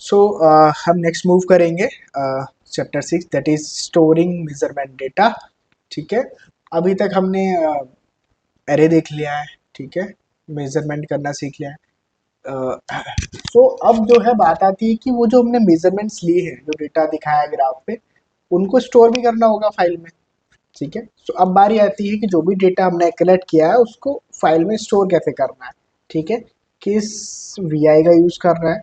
सो हम next move करेंगे chapter 6 that is storing measurement data. ठीक है, अभी तक हमने एरे देख लिया है, ठीक है, मेजरमेंट करना सीख लिया है। सो अब जो है बात आती है कि वो जो हमने मेजरमेंट्स लिए हैं, जो डेटा दिखाया है ग्राफ पे, उनको स्टोर भी करना होगा फाइल में। ठीक है, सो अब बारी आती है कि जो भी डेटा हमने कलेक्ट किया है उसको फाइल में स्टोर कैसे करना है। ठीक है, किस वीआई का यूज करना है,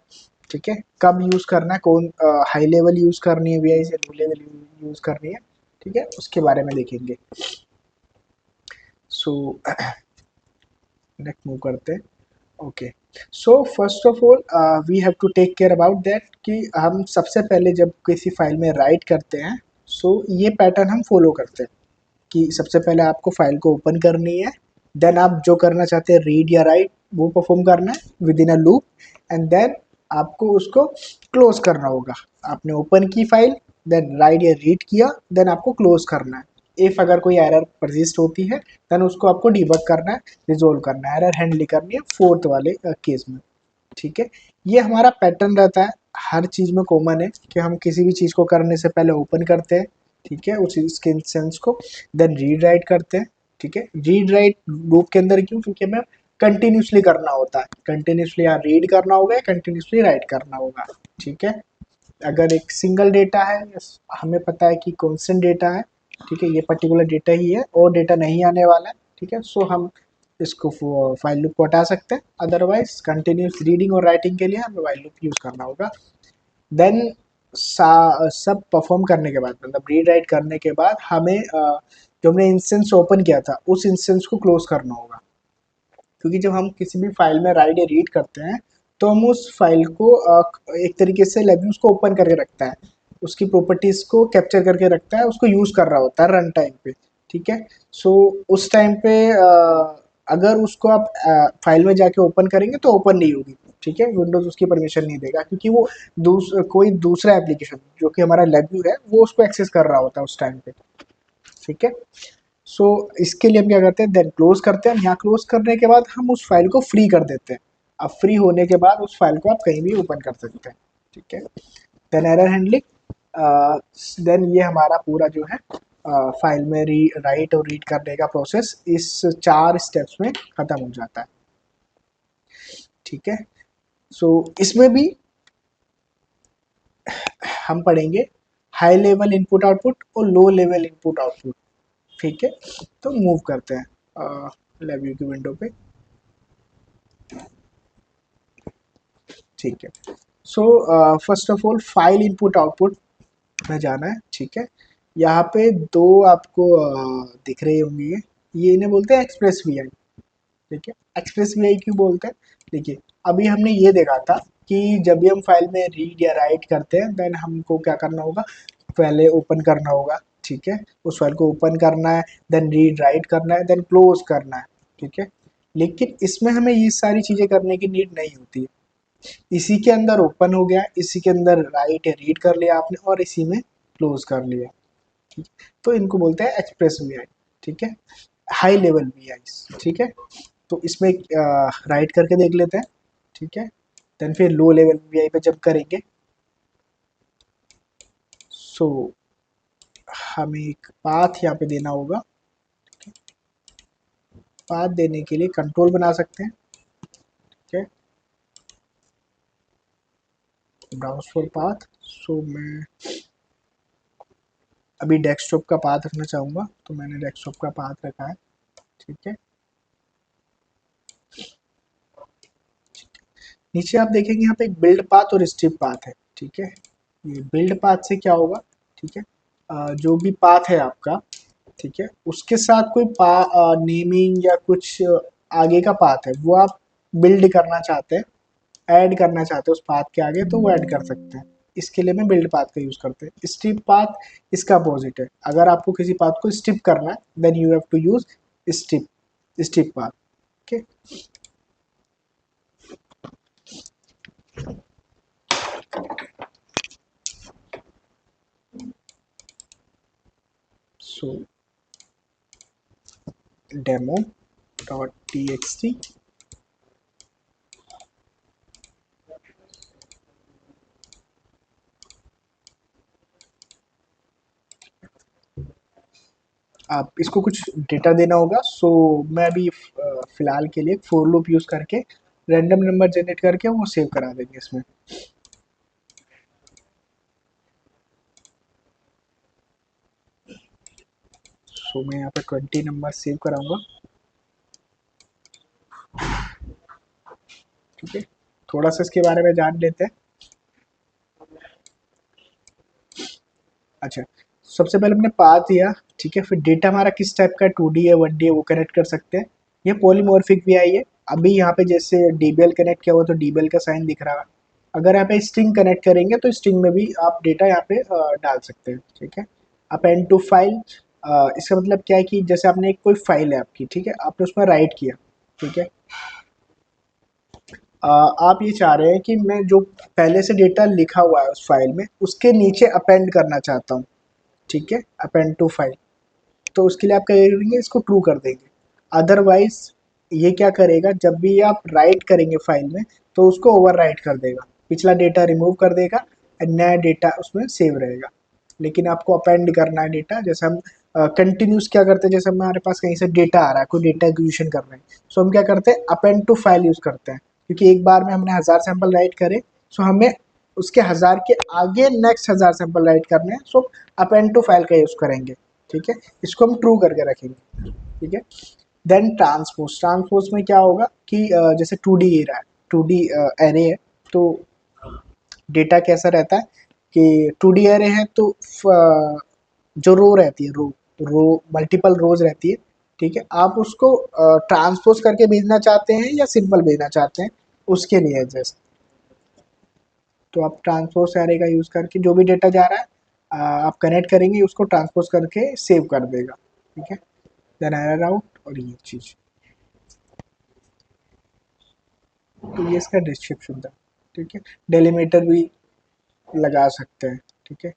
ठीक है, कब यूज करना है, कौन हाई लेवल यूज करनी है वीआई से लो लेवल यूज करनी है, ठीक है, उसके बारे में देखेंगे। सो नेक्स्ट मूव करते हैं। Okay, so first of all we have to take care about that कि हम सबसे पहले जब किसी फाइल में राइट करते हैं, सो ये पैटर्न हम फॉलो करते हैं कि सबसे पहले आपको फाइल को ओपन करनी है, देन आप जो करना चाहते हैं रीड या राइट वो परफॉर्म करना है within a loop, and then आपको उसको क्लोज करना होगा। आपने ओपन की फाइल, देन राइट या रीड किया, देन आपको क्लोज करना है। इफ अगर कोई एरर परसिस्ट होती है देन उसको आपको डिबग करना है, रिजोल्व करना है, एरर हैंडलिंग करनी है फोर्थ वाले केस में। ठीक है, ये हमारा पैटर्न रहता है, हर चीज़ में कॉमन है कि हम किसी भी चीज़ को करने से पहले ओपन करते हैं, ठीक है, उस इसके इंस्टेंस को, देन रीड राइट करते हैं। ठीक है, रीड राइट लूप के अंदर क्यों, क्योंकि हमें कंटिन्यूसली करना होता है, कंटिन्यूसली यहाँ रीड करना होगा, कंटिन्यूसली राइट करना होगा। ठीक है, अगर एक सिंगल डेटा है, हमें पता है कि कॉन्स्टेंट डेटा है, ठीक है, ये पर्टिकुलर डेटा ही है और डेटा नहीं आने वाला है, ठीक है, सो हम इसको फाइल लूप को हटा सकते हैं। अदरवाइज कंटिन्यूस रीडिंग और राइटिंग के लिए हमें फाइल लूप यूज करना होगा। देन सब परफॉर्म करने के बाद, मतलब रीड राइट करने के बाद हमें जो हमने इंस्टेंस ओपन किया था उस इंस्टेंस को क्लोज करना होगा, क्योंकि जब हम किसी भी फाइल में राइट या रीड करते हैं तो हम उस फाइल को एक तरीके से लैब उसको ओपन करके रखता है, उसकी प्रॉपर्टीज को कैप्चर करके रखता है, उसको यूज कर रहा होता है रन टाइम पे। ठीक है, सो उस टाइम पे अगर उसको आप फाइल में जाके ओपन करेंगे तो ओपन नहीं होगी। ठीक है, विंडोज उसकी परमिशन नहीं देगा, क्योंकि वो कोई दूसरा एप्लीकेशन जो कि हमारा लेब्यू है वो उसको एक्सेस कर रहा होता है उस टाइम पे। ठीक है, सो इसके लिए हम क्या करते हैं, देन क्लोज करते हैं। यहाँ क्लोज करने के बाद हम उस फाइल को फ्री कर देते हैं। अब फ्री होने के बाद उस फाइल को आप कहीं भी ओपन कर सकते हैं। ठीक है, देन एरर हैंडलिंग, देन ये हमारा पूरा जो है फाइल में राइट और रीड करने का प्रोसेस इस 4 स्टेप्स में खत्म हो जाता है। ठीक है, सो इसमें भी हम पढ़ेंगे हाई लेवल इनपुट आउटपुट और लो लेवल इनपुट आउटपुट। ठीक है, तो मूव करते हैं लेव्यू की विंडो पे। ठीक है, सो first of all file input output में जाना है। ठीक है, यहाँ पे दो आपको दिख रहे होंगे, ये इन्हें बोलते हैं एक्सप्रेस वीआई। ठीक है, एक्सप्रेस वीआई क्यों बोलते हैं, देखिए अभी हमने ये देखा था कि जब भी हम फाइल में रीड या राइट करते हैं देन हमको क्या करना होगा, पहले ओपन करना होगा। ठीक है, उस फाइल को ओपन करना है, देन रीड राइट करना है, देन क्लोज करना है। ठीक है, लेकिन इसमें हमें ये सारी चीज़ें करने की नीड नहीं होती है। इसी के अंदर ओपन हो गया, इसी के अंदर राइट या रीड कर लिया आपने और इसी में क्लोज कर लिया। ठीक है, तो इनको बोलते हैं एक्सप्रेस वीआई। ठीक है, हाई लेवल वीआई। ठीक है, तो इसमें राइट करके देख लेते हैं। ठीक है, देन फिर लो लेवल वीआई पे जब करेंगे, सो हमें एक पाथ यहाँ पे देना होगा। पाथ देने के लिए कंट्रोल बना सकते हैं। ठीक है, ब्राउज फॉर पाथ, सो मैं अभी डेस्कटॉप का पाथ रखना चाहूँगा, तो मैंने डेस्कटॉप का पाथ रखा है। ठीक है, नीचे आप देखेंगे यहाँ पे एक बिल्ड पाथ और स्ट्रिप पाथ है। ठीक है, ये बिल्ड पाथ से क्या होगा, ठीक है, जो भी पाथ है आपका, ठीक है, उसके साथ कोई नेमिंग या कुछ आगे का पाथ है वो आप बिल्ड करना चाहते हैं, ऐड करना चाहते हैं उस पाथ के आगे, तो वो ऐड कर सकते हैं। इसके लिए मैं बिल्ड पाथ का यूज करते हैं। स्ट्रिप पाथ इसका अपोजिट है, अगर आपको किसी पाथ को स्ट्रिप करना है then you have to use strip strip path. Okay, so demo dot txt, आप इसको कुछ डेटा देना होगा। सो मैं अभी फ़िलहाल के लिए फोर लूप यूज़ करके रैंडम नंबर जनरेट करके वो सेव करा देंगे इसमें। सो मैं यहाँ पे 20 नंबर सेव कराऊंगा। ठीक है, थोड़ा सा इसके बारे में जान लेते हैं। अच्छा, सबसे पहले हमने पाथ दिया। ठीक है, फिर डेटा हमारा किस टाइप का 2D है 1D है वो कनेक्ट कर सकते हैं। ये पॉलीमॉर्फिक भी आई है। अभी यहाँ पे जैसे डीबीएल कनेक्ट किया हुआ तो डीबीएल का साइन दिख रहा है। अगर यहाँ पे स्ट्रिंग कनेक्ट करेंगे तो स्ट्रिंग में भी आप डेटा यहाँ पे डाल सकते हैं। ठीक है, अपेंड टू फाइल, इसका मतलब क्या है कि जैसे आपने एक कोई फाइल है आपकी, ठीक है, आपने उसमें राइट किया। ठीक है, आप ये चाह रहे हैं कि मैं जो पहले से डेटा लिखा हुआ है उस फाइल में उसके नीचे अपेंड करना चाहता हूँ। ठीक है, अपेंड टू फाइल, तो उसके लिए आप क्या करेंगे, इसको ट्रू कर देंगे। अदरवाइज ये क्या करेगा, जब भी आप राइट करेंगे फाइल में तो उसको ओवर राइट कर देगा, पिछला डेटा रिमूव कर देगा और नया डेटा उसमें सेव रहेगा। लेकिन आपको अपेंड करना है डेटा, जैसे हम कंटिन्यूस क्या करते हैं, जैसे हमारे पास कहीं से डेटा आ रहा है, कोई डेटा एक्विजिशन कर रहे हैं, सो हम क्या करते हैं, अपेंड टू फाइल यूज़ करते हैं। क्योंकि एक बार में हमने 1000 सैंपल राइट करे, सो हमें उसके 1000 के आगे नेक्स्ट 1000 सैंपल राइट करने हैं, सो अपेंड टू फाइल का यूज़ करेंगे। ठीक है, इसको हम ट्रू करके रखेंगे। ठीक है, देन ट्रांसपोज, ट्रांसपोज में क्या होगा कि जैसे 2D एरा है, 2D एरे है, तो डेटा कैसा रहता है कि 2D एरे है तो जो रो रहती है, रो रो मल्टीपल रोज रहती है। ठीक है, आप उसको ट्रांसपोज करके भेजना चाहते हैं या सिंपल भेजना चाहते हैं, उसके लिए है जस्ट। तो आप ट्रांसपोज एरे का यूज़ करके जो भी डेटा जा रहा है आप कनेक्ट करेंगे, उसको ट्रांसपोज करके सेव कर देगा। ठीक है, देन एरर आउट और ये चीज़। तो ये इसका डिस्क्रिप्शन था। ठीक है, डेलीमीटर भी लगा सकते हैं। ठीक है,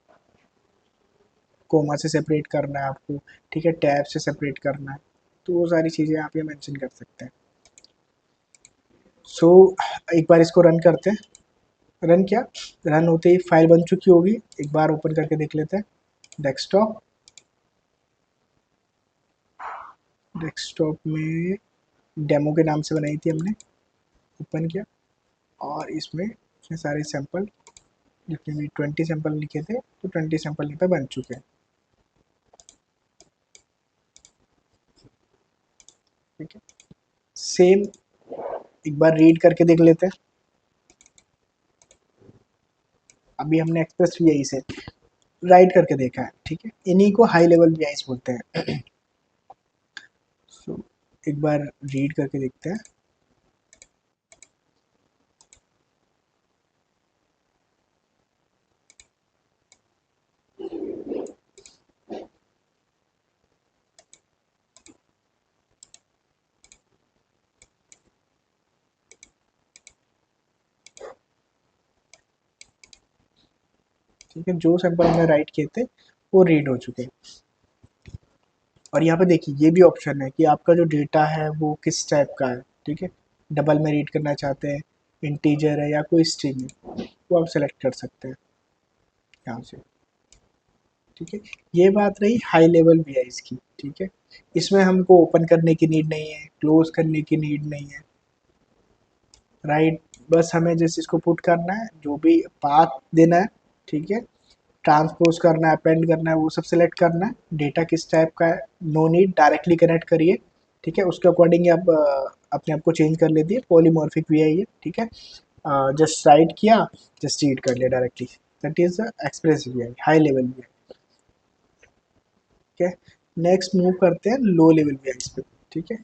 कोमा से सेपरेट करना है आपको, ठीक है, टैब से सेपरेट करना है, तो वो सारी चीज़ें आप ये मेंशन कर सकते हैं। सो एक बार इसको रन करते हैं। रन किया, रन होते ही फाइल बन चुकी होगी। एक बार ओपन करके देख लेते हैं। डेस्कटॉप, डेस्कटॉप में डेमो के नाम से बनाई थी हमने। ओपन किया और इसमें सारे सैंपल, जितने भी 20 सैंपल लिखे थे तो 20 सैंपल यहाँ पे बन चुके हैं। ठीक है, सेम एक बार रीड करके देख लेते हैं। अभी हमने एक्सप्रेस वी से राइट करके देखा है। ठीक है, इन्हीं को हाई लेवल वी बोलते हैं। सो एक बार रीड करके देखते हैं। ठीक है, जो सैंपल हमने राइट किए थे वो रीड हो चुके हैं। और यहाँ पे देखिए ये भी ऑप्शन है कि आपका जो डेटा है वो किस टाइप का है। ठीक है, डबल में रीड करना चाहते हैं, इंटीजर है या कोई स्ट्रिंग है, वो आप सेलेक्ट कर सकते हैं यहाँ से। ठीक है, ये बात रही हाई लेवल वी की। ठीक है, इसमें हमको ओपन करने की नीड नहीं है, क्लोज करने की नीड नहीं है। राइट, बस हमें जैसे इसको पुट करना है, जो भी पाथ देना है। ठीक है, ट्रांसपोज करना है, अपेंड करना है, वो सब सेलेक्ट करना है, डेटा किस टाइप का है, नो नीड, डायरेक्टली कनेक्ट करिए। ठीक है, उसके अकॉर्डिंग आप अपने आप को चेंज कर लेती है, पॉलीमॉर्फिक वी आई है। ठीक है, जस्ट राइट किया, जस्ट रीड कर लिया directly, that is express V I, high level V I. ठीक है, नेक्स्ट मूव करते हैं लो लेवल वी आई पे। ठीक है,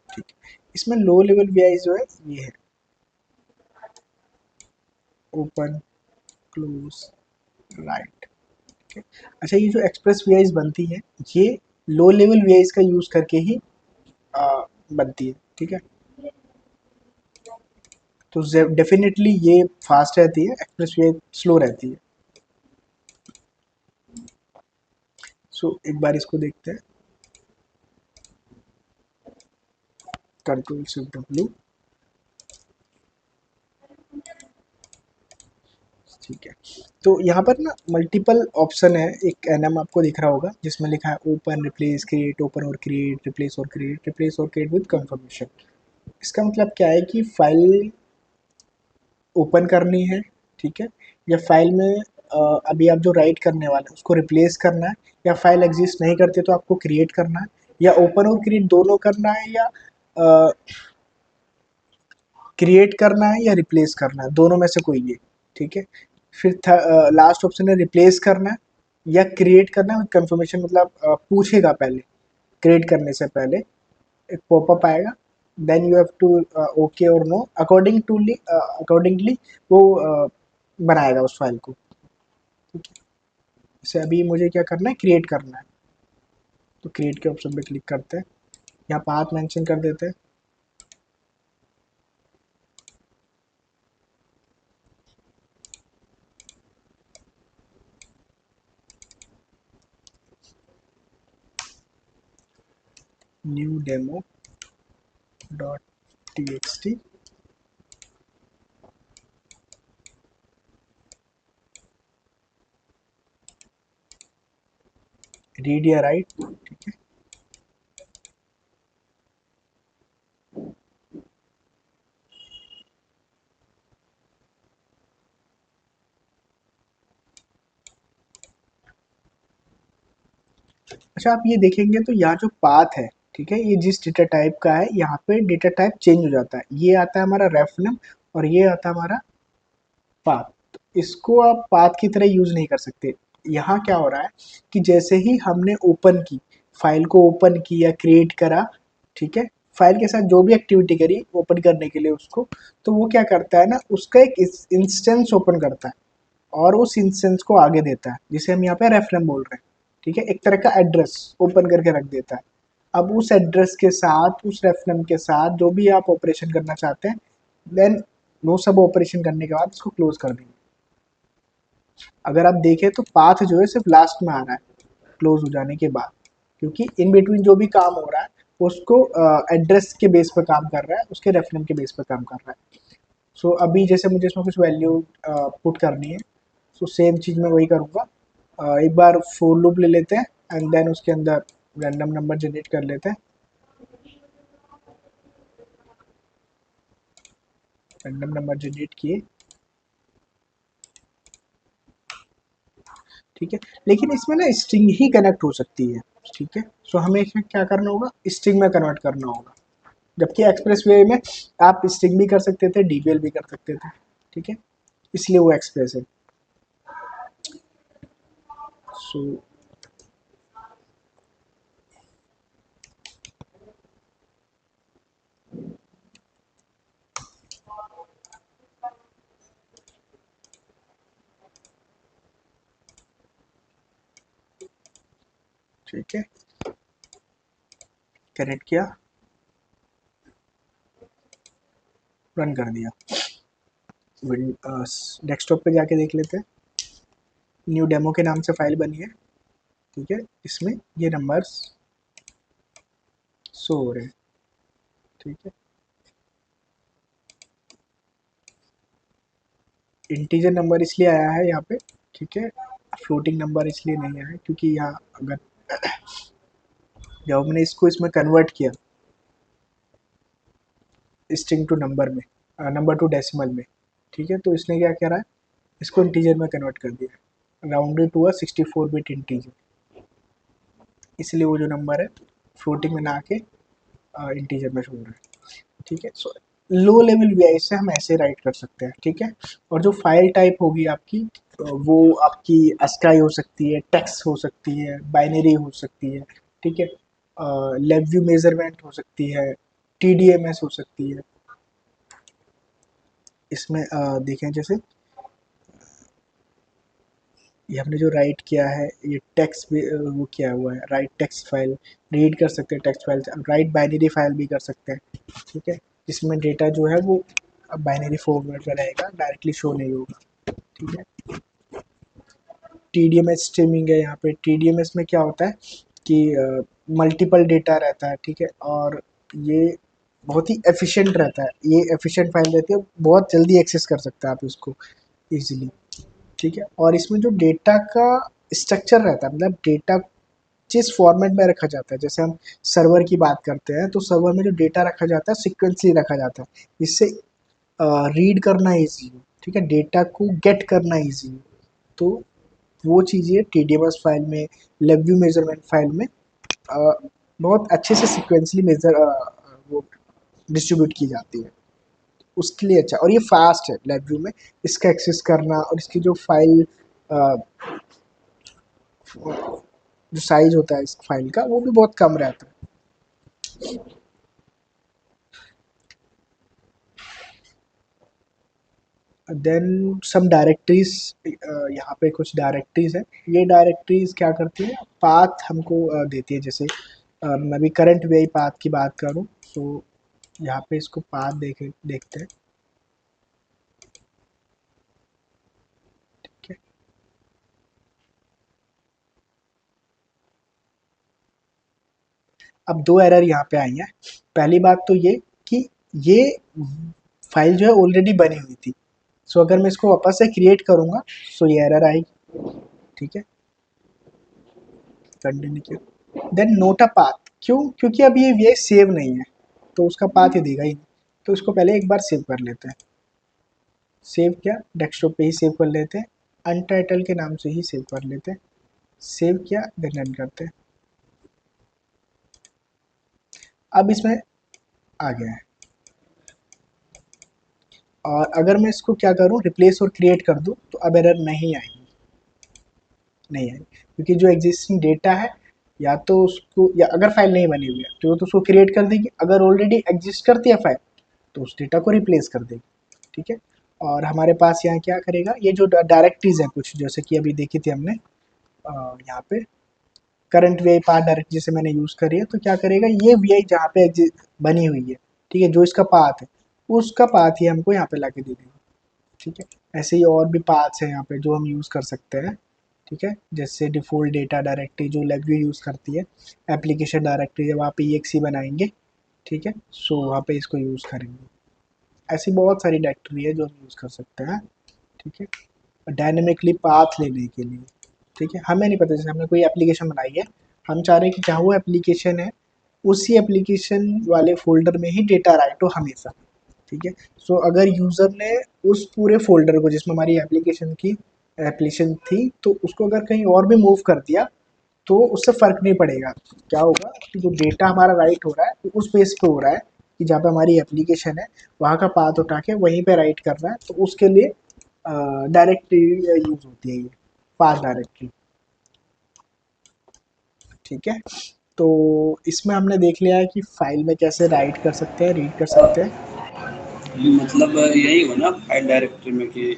ठीक है, इसमें लो लेवल वी आई जो है ये है, ओपन, क्लोज, राइट। ठीक है, अच्छा ये जो एक्सप्रेस वी आईज बनती है, ये लो लेवल वी आईज का यूज करके ही बनती है। ठीक है, तो डेफिनेटली ये फास्ट रहती है, एक्सप्रेस वी आई स्लो रहती है। सो एक बार इसको देखते हैं। कंट्रोल शिफ्ट डब्ल्यू, ठीक है। तो यहाँ पर ना मल्टीपल ऑप्शन है, एक एनएम आपको दिख रहा होगा जिसमें लिखा है ओपन, रिप्लेस, क्रिएट, ओपन और क्रिएट, रिप्लेस और क्रिएट, रिप्लेस और क्रिएट विद कंफर्मेशन। इसका मतलब क्या है कि फाइल ओपन करनी है, ठीक है, या फाइल में अभी आप जो राइट करने वाले हैं उसको रिप्लेस करना है, या फाइल एग्जिस्ट नहीं करती तो आपको क्रिएट करना है, या ओपन और क्रिएट दोनों करना है, या क्रिएट करना है या रिप्लेस करना है, दोनों में से कोई एक, ठीक है। फिर लास्ट ऑप्शन है रिप्लेस करना है या क्रिएट करना है। कंफर्मेशन मतलब पूछेगा पहले, क्रिएट करने से पहले एक पॉपअप आएगा, then you have to okay और नो अकॉर्डिंगली वो बनाएगा उस फाइल को, ठीक है। जैसे अभी मुझे क्या करना है, क्रिएट करना है, तो क्रिएट के ऑप्शन पे क्लिक करते हैं, यहाँ पाथ मेंशन कर देते हैं, new demo dot T read या राइट, ठीक है। अच्छा, आप ये देखेंगे तो यहाँ जो पाथ है, ठीक है, ये जिस डेटा टाइप का है यहाँ पे डेटा टाइप चेंज हो जाता है, ये आता है हमारा रेफनम और ये आता है हमारा पाथ। तो इसको आप पाथ की तरह यूज नहीं कर सकते। यहाँ क्या हो रहा है कि जैसे ही हमने ओपन की, फाइल को ओपन किया, क्रिएट करा, ठीक है, फाइल के साथ जो भी एक्टिविटी करी ओपन करने के लिए उसको, तो वो क्या करता है ना, उसका एक इंस्टेंस ओपन करता है और उस इंस्टेंस को आगे देता है, जिसे हम यहाँ पे रेफरम बोल रहे हैं, ठीक है, एक तरह का एड्रेस ओपन करके रख देता है। अब उस एड्रेस के साथ, उस रेफरम के साथ जो भी आप ऑपरेशन करना चाहते हैं, देन वो सब ऑपरेशन करने के बाद इसको क्लोज कर देंगे। अगर आप देखें तो पाथ जो है सिर्फ लास्ट में आ रहा है क्लोज हो जाने के बाद, क्योंकि इन बिटवीन जो भी काम हो रहा है उसको एड्रेस के बेस पर काम कर रहा है, उसके रेफरम के बेस पर काम कर रहा है। सो अभी जैसे मुझे इसमें कुछ वैल्यू पुट करनी है, सो सेम चीज़ मैं वही करूँगा। एक बार फोर लूप ले लेते हैं एंड देन उसके अंदर रैंडम नंबर जनरेट कर लेते हैं। रैंडम नंबर जनरेट किए, ठीक है, लेकिन इसमें ना स्ट्रिंग ही कनेक्ट हो सकती है, ठीक है। सो हमें इसमें क्या करना होगा, स्ट्रिंग में कन्वर्ट करना होगा, जबकि एक्सप्रेस वे में आप स्ट्रिंग भी कर सकते थे, डीपीएल भी कर सकते थे, ठीक है, इसलिए वो एक्सप्रेस है। सो ठीक है, कनेक्ट किया, रन कर दिया। डेस्कटॉप पे जाके देख लेते हैं, न्यू डेमो के नाम से फाइल बनी है, ठीक है, इसमें ये नंबर्स शो हो रहे हैं, ठीक है। इंटीजर नंबर इसलिए आया है यहाँ पे, ठीक है, फ्लोटिंग नंबर इसलिए नहीं आया है क्योंकि यहाँ अगर जब हमने इसको इसमें कन्वर्ट किया स्ट्रिंग टू नंबर में, नंबर टू डेसिमल में, ठीक है, तो इसने क्या करा है, इसको इंटीजर में कन्वर्ट कर दिया, rounded to a 64 bit integer, इसलिए वो जो नंबर है फ्लोटिंग में ना आके इंटीजर में शो हो रहा है, ठीक है। सो लो लेवल वी से हम ऐसे राइट कर सकते हैं, ठीक है। और जो फाइल टाइप होगी आपकी, वो आपकी अस्काई हो सकती है, टेक्स्ट हो सकती है, बाइनरी हो सकती है, ठीक है, लेव व्यू मेजरमेंट हो सकती है, टीडीएमएस हो सकती है। इसमें देखें जैसे ये हमने जो राइट किया है, ये टेक्स्ट भी वो किया हुआ है, राइट टेक्स्ट फाइल, रीड कर सकते हैं text file, right binary file भी कर सकते हैं, ठीक है, जिसमें डेटा जो है वो बाइनरी फॉर्मेट में रहेगा, डायरेक्टली शो नहीं होगा, ठीक है। टीडीएमएस स्ट्रीमिंग है, यहाँ पे टीडीएमएस में क्या होता है कि मल्टीपल डेटा रहता है, ठीक है, और ये बहुत ही एफिशिएंट रहता है, ये एफिशिएंट फाइल रहती है, बहुत जल्दी एक्सेस कर सकते हैं आप इसको ईजिली। ठीक है। और इसमें जो डेटा का स्ट्रक्चर रहता है, मतलब डेटा जिस फॉर्मेट में रखा जाता है, जैसे हम सर्वर की बात करते हैं तो सर्वर में जो डेटा रखा जाता है सिक्वेंसली रखा जाता है, इससे रीड करना ईजी हो, ठीक है, डेटा को गेट करना ईजी हो। तो वो चीज़ें TDMS फाइल में, LabVIEW मेजरमेंट फाइल में बहुत अच्छे से सिक्वेंसली वो डिस्ट्रीब्यूट की जाती है, उसके लिए अच्छा। और ये फास्ट है LabVIEW में, इसका एक्सेस करना और इसकी जो फाइल जो साइज होता है इस फाइल का वो भी बहुत कम रहता है। देन सम डायरेक्टरीज, यहाँ पे कुछ डायरेक्टरीज हैं। ये डायरेक्टरीज क्या करती है, पाथ हमको देती है। जैसे मैं अभी करंट वी आई पाथ की बात करूँ तो यहाँ पे इसको पाथ देखते हैं, ठीक है। अब दो एरर यहाँ पे आई हैं। पहली बात तो ये कि ये फाइल जो है ऑलरेडी बनी हुई थी, सो अगर मैं इसको वापस से क्रिएट करूँगा सो ये एरर आएगी, ठीक है। कंटिन्यू किया, देन नोट अ पाथ, क्यों, क्योंकि अब ये सेव नहीं है तो उसका पाथ ही देगा ही नहीं। तो इसको पहले एक बार सेव कर लेते हैं। सेव किया, डेस्कटॉप पे ही सेव कर लेते हैं, अनटाइटल के नाम से ही सेव कर लेते हैं। सेव किया, देन रन करते हैं। अब इसमें आ गया है। और अगर मैं इसको क्या करूँ, रिप्लेस और क्रिएट कर दूँ तो अब एरर नहीं आएगी, नहीं आएगी, क्योंकि जो एग्जिस्टिंग डेटा है या तो उसको, या अगर फाइल नहीं बनी हुई है तो उसको क्रिएट कर देगी, अगर ऑलरेडी एग्जिस्ट करती है फाइल तो उस डेटा को रिप्लेस कर देगी, ठीक है। और हमारे पास यहाँ क्या करेगा, ये जो डायरेक्टरीज हैं कुछ, जैसे कि अभी देखी थी हमने यहाँ पे current V I path directory से मैंने यूज़ करी है, तो क्या करेगा, ये वी आई जहाँ पे बनी हुई है, ठीक है, जो इसका पाथ है उसका पाथ ही हमको यहाँ पे ला के दे देगा, ठीक है। ऐसे ही और भी पाथ्स हैं यहाँ पे जो हम यूज़ कर सकते हैं, ठीक है। जैसे डिफ़ॉल्ट डेटा डायरेक्टरी जो LabVIEW यूज़ करती है, एप्लीकेशन डायरेक्टरी जब आप EXE बनाएंगे, ठीक है, सो वहाँ पे इसको यूज़ करेंगे। ऐसी बहुत सारी डायरेक्टरी है जो हम यूज़ कर सकते हैं, ठीक है, डायनेमिकली पाथ लेने के लिए, ठीक है। हमें नहीं पता, जैसे हमने कोई एप्लीकेशन बनाई है, हम चाह रहे हैं कि जहाँ वो एप्लीकेशन है उसी एप्लीकेशन वाले फ़ोल्डर में ही डेटा राइट हो हमेशा, ठीक है। सो अगर यूज़र ने उस पूरे फ़ोल्डर को जिसमें हमारी एप्लीकेशन थी तो उसको अगर कहीं और भी मूव कर दिया तो उससे फ़र्क नहीं पड़ेगा। क्या होगा कि जो डेटा हमारा राइट हो रहा है वो उस बेस पे हो रहा है कि जहाँ पे हमारी एप्लीकेशन है वहाँ का पाथ उठा के वहीं पे राइट कर रहा है, तो उसके लिए डायरेक्टरी यूज़ होती है ये पाथ डायरेक्टरी, ठीक है। तो इसमें हमने देख लिया है कि फाइल में कैसे राइट कर सकते हैं, रीड कर सकते हैं। मतलब यही हो ना फाइल डायरेक्टरी में कि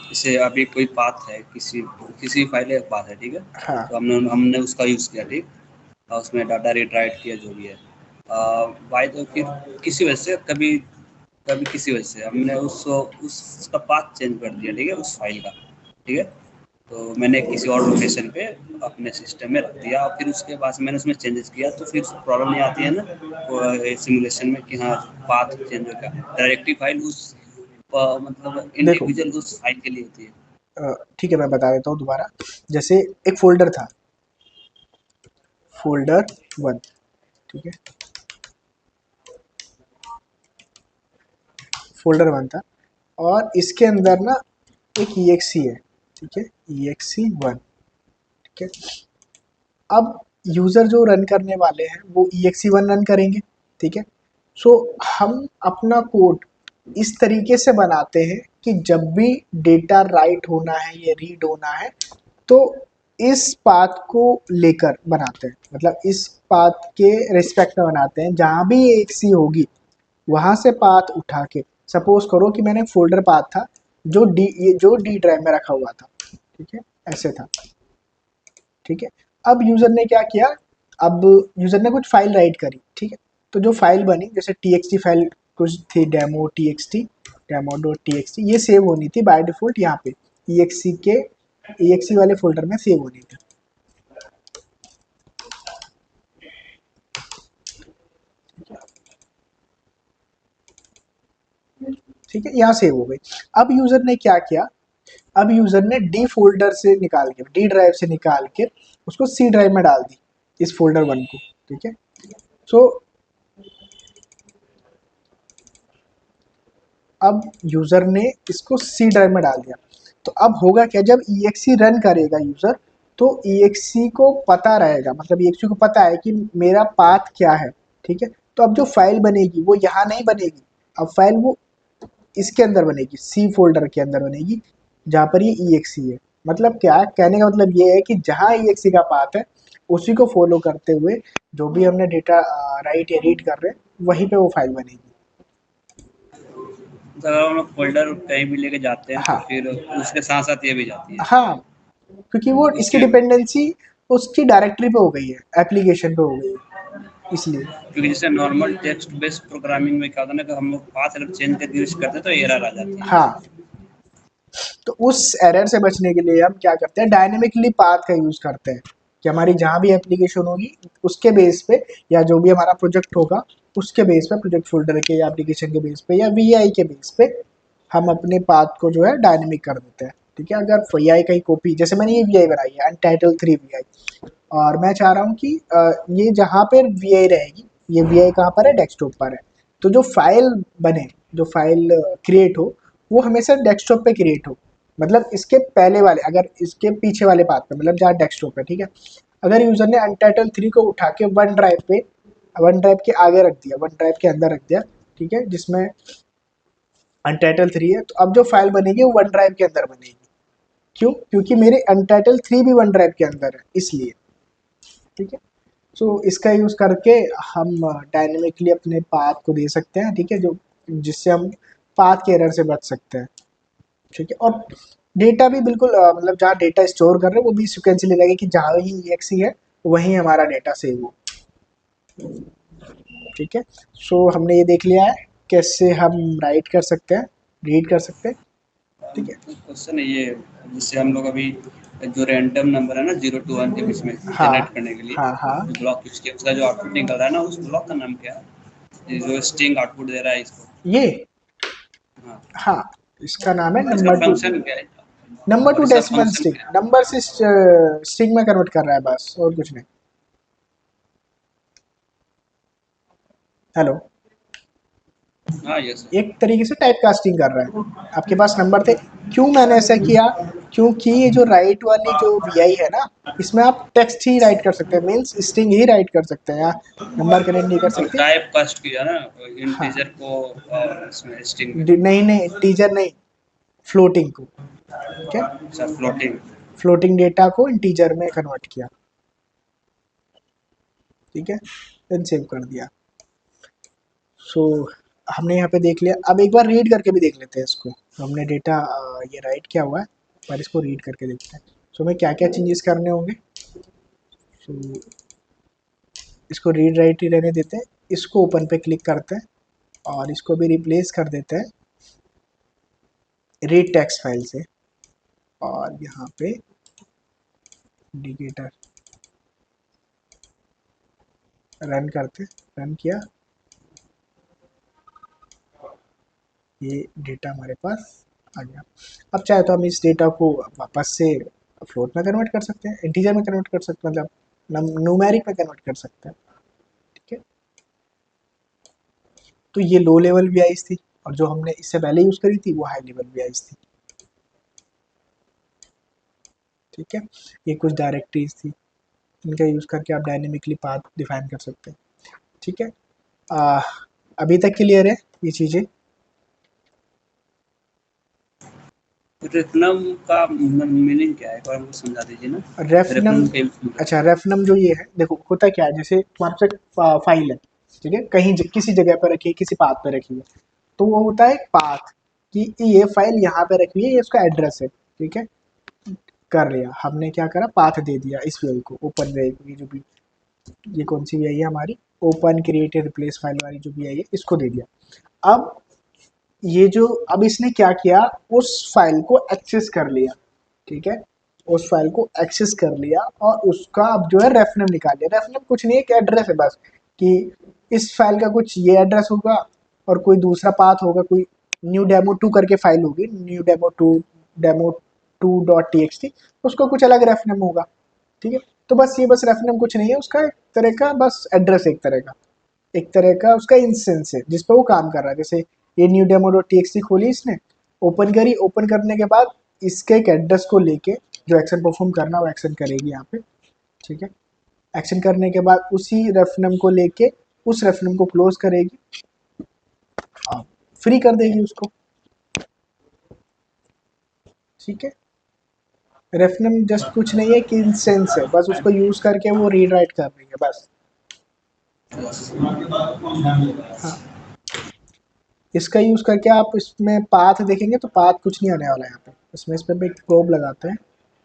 जैसे अभी कोई पाथ है, किसी किसी फाइल का पाथ है, ठीक है, हाँ, तो हमने हमने उसका यूज़ किया, ठीक, और उसमें डाटा रीड राइट किया जो भी है, बाय तो फिर किसी वजह से कभी कभी किसी वजह से हमने उसका पाथ चेंज कर दिया, ठीक है, उस फाइल का, ठीक है, तो मैंने किसी और लोकेशन पे अपने सिस्टम में रख दिया और फिर उसके बाद मैंने उसमें चेंजेस किया, तो फिर प्रॉब्लम नहीं आती है ना सिमुलेशन में कि हाँ पाथ चेंज हो गया। डायरेक्टरी फाइल उस मतलब देखो, इंडिविजुअल उस फाइल के लिए होती है। ठीक है, मैं बता देता हूँ दोबारा। जैसे एक फ़ोल्डर था, फ़ोल्डर 1, ठीक है, फ़ोल्डर 1 था और इसके अंदर ना एक EXE है, ठीक है, EXE1, ठीक है। अब यूज़र जो रन करने वाले हैं वो EXE1 रन करेंगे, ठीक है। सो हम अपना कोड इस तरीके से बनाते हैं कि जब भी डेटा राइट होना है या रीड होना है तो इस पाथ को लेकर बनाते हैं, मतलब इस पाथ के रिस्पेक्ट में बनाते हैं। जहाँ भी एक सी होगी वहाँ से पाथ उठा के, सपोज करो कि मैंने फोल्डर पाथ था जो डी ड्राइव में रखा हुआ था, ठीक है, ऐसे था, ठीक है। अब यूज़र ने क्या किया, अब यूज़र ने कुछ फाइल राइट करी, ठीक है, तो जो फाइल बनी जैसे TXT फाइल कुछ थी, डेमो.txt ये सेव होनी थी बाय डिफ़ॉल्ट यहाँ पे EXE वाले फ़ोल्डर में सेव होनी थी, ठीक है, यहाँ सेव हो गई। अब यूज़र ने क्या किया, अब यूजर ने डी फोल्डर से निकाल के, डी ड्राइव से निकाल के उसको सी ड्राइव में डाल दी, इस फोल्डर 1 को, ठीक है। सो अब यूजर ने इसको सी ड्राइव में डाल दिया, तो अब होगा क्या, जब EXE रन करेगा यूजर, तो EXE को पता रहेगा, मतलब EXE को पता है कि मेरा पाथ क्या है, ठीक है। तो अब जो फाइल बनेगी वो यहाँ नहीं बनेगी, अब फाइल वो इसके अंदर बनेगी, सी फोल्डर के अंदर बनेगी, जहाँ पर ये EXE है। मतलब क्या, कहने का मतलब ये है कि जहाँ EXE का पाथ है उसी को फॉलो करते हुए जो भी हमने डेटा राइट या रीड कर रहे हैं वहीं पे वो फाइल बनेगी। तो अगर हम लोग फ़ोल्डर कहीं भी लेके जाते हैं तो हाँ फिर उसके साथ-साथ ये भी जाती है। हाँ, क्योंकि वो इसकी उसके डिपेंडेंसी उसकी डायरेक्टरी पे हो गई है, एप्लीकेशन पे हो गई है, इसलिए। क्योंकि जैसे नॉर्मल टेक्स्ट बेस्ड प्रोग्रामिंग में क्या होता है ना कि हम लोग पाथ अगर चेंज करके यूज़ करते हैं तो एरर आ जाती है। हाँ, तो उस एरर से बचने के लिए हम क्या करते हैं, डायनेमिकली पाथ का यूज़ करते हैं, कि हमारी जहाँ भी एप्लीकेशन होगी उसके बेस पे, या जो भी हमारा प्रोजेक्ट होगा उसके बेस पे, प्रोजेक्ट फोल्डर के या एप्लीकेशन के बेस पे या VI के बेस पे हम अपने पाथ को जो है डायनेमिक कर देते हैं, ठीक है। अगर VI का ही कॉपी, जैसे मैंने ये VI बनाई है Untitled 3 VI, और मैं चाह रहा हूँ कि ये जहाँ पर VI रहेगी, ये VI कहाँ पर है, डेस्कटॉप पर है, तो जो फाइल बने, जो फाइल क्रिएट हो, वो हमेशा डेस्कटॉप पे क्रिएट हो, मतलब इसके पहले वाले, अगर इसके पीछे वाले पाथ पे, मतलब जहाँ डेस्कटॉप है, ठीक है। अगर यूजर ने Untitled 3 को उठा के वन ड्राइव पे, वन ड्राइव के आगे रख दिया, वन ड्राइव के अंदर रख दिया, ठीक है, जिसमें Untitled 3 है, तो अब जो फाइल बनेगी वो वन ड्राइव के अंदर बनेगी। क्यों? क्योंकि मेरे Untitled 3 भी वन ड्राइव के अंदर है, इसलिए, ठीक है। सो इसका यूज़ करके हम डायनेमिकली अपने पाथ को दे सकते हैं, ठीक है, जो जिससे हम पाथ के एरर से बच सकते हैं, ठीक है। और डेटा भी बिल्कुल मतलब जहाँ डेटा स्टोर कर रहे हैं वो भी सिक्वेंसली लगेगा कि जहाँ ही EXE है वहीं हमारा डेटा सेव हो, ठीक है। सो हमने ये देख लिया है कैसे हम राइट कर सकते हैं, रीड कर सकते हैं, ठीक है। क्वेश्चन ये, जिससे हम लोग अभी जो रैंडम नंबर है ना 0 टू 1 के बीच में हाँ जनरेट करने के लिए हाँ हाँ, जो ब्लॉक उसके उसका जो आउटपुट निकल रहा है ना उस ब्लॉक का नाम क्या है? ये जो स्ट्रिंग आउटपुट दे रहा है इसको। ये, हाँ, हाँ, इसका नाम है इसका नंबर टू, फंक्शन क्या है? नंबर और टू इसका डेसिमल फंक्शन स्ट्रिंग, क्या है? नंबर से स्ट्रिंग में कन्वर्ट कर रहा है, बस और कुछ नहीं। हेलो, हाँ, यस एक तरीके से टाइप कास्टिंग कर रहा है, आपके पास नंबर थे। क्यों मैंने ऐसा किया, क्योंकि ये जो राइट वाली जो VI है ना, इसमें आप टेक्स्ट ही राइट कर सकते हैं, मीन्स स्ट्रिंग ही राइट कर सकते हैं, या नंबर कनेक्ट नहीं कर और सकते। टाइप कास्ट किया ना हाँ, इंटीजर को इसमें स्ट्रिंग में। नहीं नहीं, टीजर नहीं, फ्लोटिंग को, ठीक है, अच्छा, फ्लोटिंग। फ्लोटिंग डेटा को इंटीजर में कन्वर्ट किया, ठीक है, देन सेव कर दिया। सो हमने यहाँ पे देख लिया, अब एक बार रीड करके भी देख लेते हैं इसको, हमने डेटा ये राइट किया हुआ है, पर इसको रीड करके देखते हैं। सो हमें क्या क्या चेंजेस करने होंगे। सो इसको रीड राइट ही रहने देते हैं, इसको ओपन पे क्लिक करते हैं और इसको भी रिप्लेस कर देते हैं रीड टेक्स्ट फाइल से, और यहाँ पे इंडिकेटर रन करते, रन किया, ये डेटा हमारे पास आ गया। अब चाहे तो हम इस डेटा को वापस से फ्लोट में कन्वर्ट कर सकते हैं, इंटीजर में कन्वर्ट कर सकते हैं, मतलब न्यूमेरिक में कन्वर्ट कर सकते हैं, ठीक है। तो ये लो लेवल VIs थी, और जो हमने इससे पहले यूज़ करी थी वो हाई लेवल VIs थी, ठीक है। ये कुछ डायरेक्टरीज थी, इनका यूज़ करके आप डायनेमिकली पाथ डिफाइन कर सकते हैं, ठीक है। आ, अभी तक क्लियर है ये चीज़ें। रेफनम का मीनिंग क्या है? एक बार मुझे समझा दीजिए ना। रेफनम, रेफनम का यूज़ क्यों करते अच्छा, रेफनम जो ये है, देखो होता क्या है, जैसे तुम्हारे पास फाइल है, ठीक है, कहीं किसी जगह पर रखी है, किसी पाथ पे रखी है, तो वो होता है एक पाथ, कि ये फाइल यहाँ पे रखी है, ये उसका एड्रेस है, ठीक है। कर लिया हमने, क्या करा, पाथ दे दिया इस फाइल को, ओपन वे, ये जो भी, ये कौन सी VI है हमारी, ओपन क्रिएट रिप्लेस फाइल वाली जो VI है, इसको दे दिया। अब ये जो, अब इसने क्या किया, उस फाइल को एक्सेस कर लिया, ठीक है, उस फाइल को एक्सेस कर लिया, और उसका अब जो है रेफनम निकाल लिया। रेफनम कुछ नहीं है, एक एड्रेस है बस, कि इस फाइल का कुछ ये एड्रेस होगा, और कोई दूसरा पाथ होगा, कोई न्यू डेमो 2 करके फाइल होगी, न्यू डेमो 2, डेमो 2.txt, उसको कुछ अलग रेफनेम होगा, ठीक है। तो बस ये बस रेफनेम कुछ नहीं है, उसका एक तरह का बस एड्रेस, एक तरह का उसका इंस्टेंस है जिस पर वो काम कर रहा है। जैसे ये new demo dot T x T खोली इसने, ओपन करी, ओपन करने के बाद इसके एक एड्रेस को लेके जो एक्शन परफॉर्म करना वो एक्शन करेगी यहाँ पे, ठीक है। एक्शन करने के बाद उसी रेफरनम को लेके उस रेफरनम को क्लोज करेगी, फ्री कर देगी उसको, ठीक है। रेफरनम जस्ट कुछ नहीं है कि इंस्टेंस है, बस उसको यूज करके वो रीड राइट कर रही है बस। हाँ, इसका यूज करके आप इसमें पाथ देखेंगे तो पाथ कुछ नहीं आने वाला है यहाँ पे। इसमें इस पे एक प्रोब लगाते हैं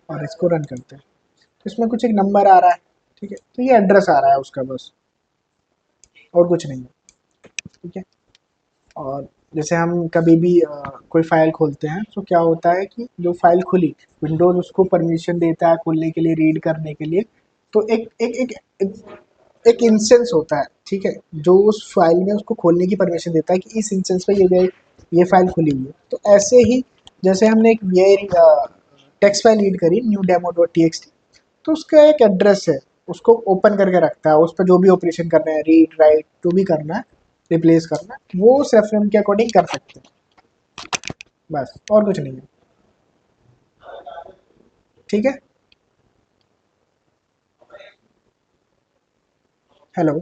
और इसको रन करते हैं, तो इसमें कुछ एक नंबर आ रहा है, ठीक है। तो ये एड्रेस आ रहा है उसका बस, और कुछ नहीं है, ठीक है। और जैसे हम कभी भी कोई फाइल खोलते हैं तो क्या होता है कि जो फाइल खुली, विंडोज उसको परमिशन देता है खोलने के लिए, रीड करने के लिए। तो एक इंस्टेंस होता है, ठीक है, जो उस फाइल में उसको खोलने की परमिशन देता है कि इस इंस्टेंस पे ये फाइल खुली हुई है। तो ऐसे ही जैसे हमने एक ये टेक्स्ट फाइल रीड करी new demo dot T x T, तो उसका एक एड्रेस है, उसको ओपन करके रखता है, उस पर जो भी ऑपरेशन करना है, रीड राइट जो भी करना है, रिप्लेस करना है, वो उस रेफरेंस के अकॉर्डिंग कर सकते हैं, बस और कुछ नहीं है, ठीक है। हेलो,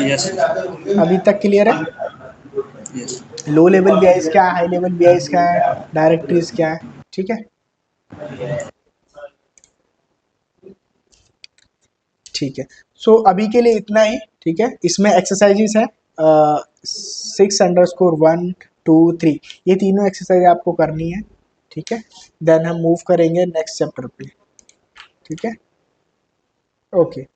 यस अभी तक क्लियर है? यस। लो लेवल बीआईएस क्या है, हाई लेवल बीआईएस क्या है, डायरेक्टरीज क्या है, ठीक है। ठीक है, सो अभी के लिए इतना ही, ठीक है। इसमें एक्सरसाइजेस है 6_1 2 3, ये तीनों एक्सरसाइज आपको करनी है, ठीक है। देन हम मूव करेंगे नेक्स्ट चैप्टर पे, ठीक है। ओके।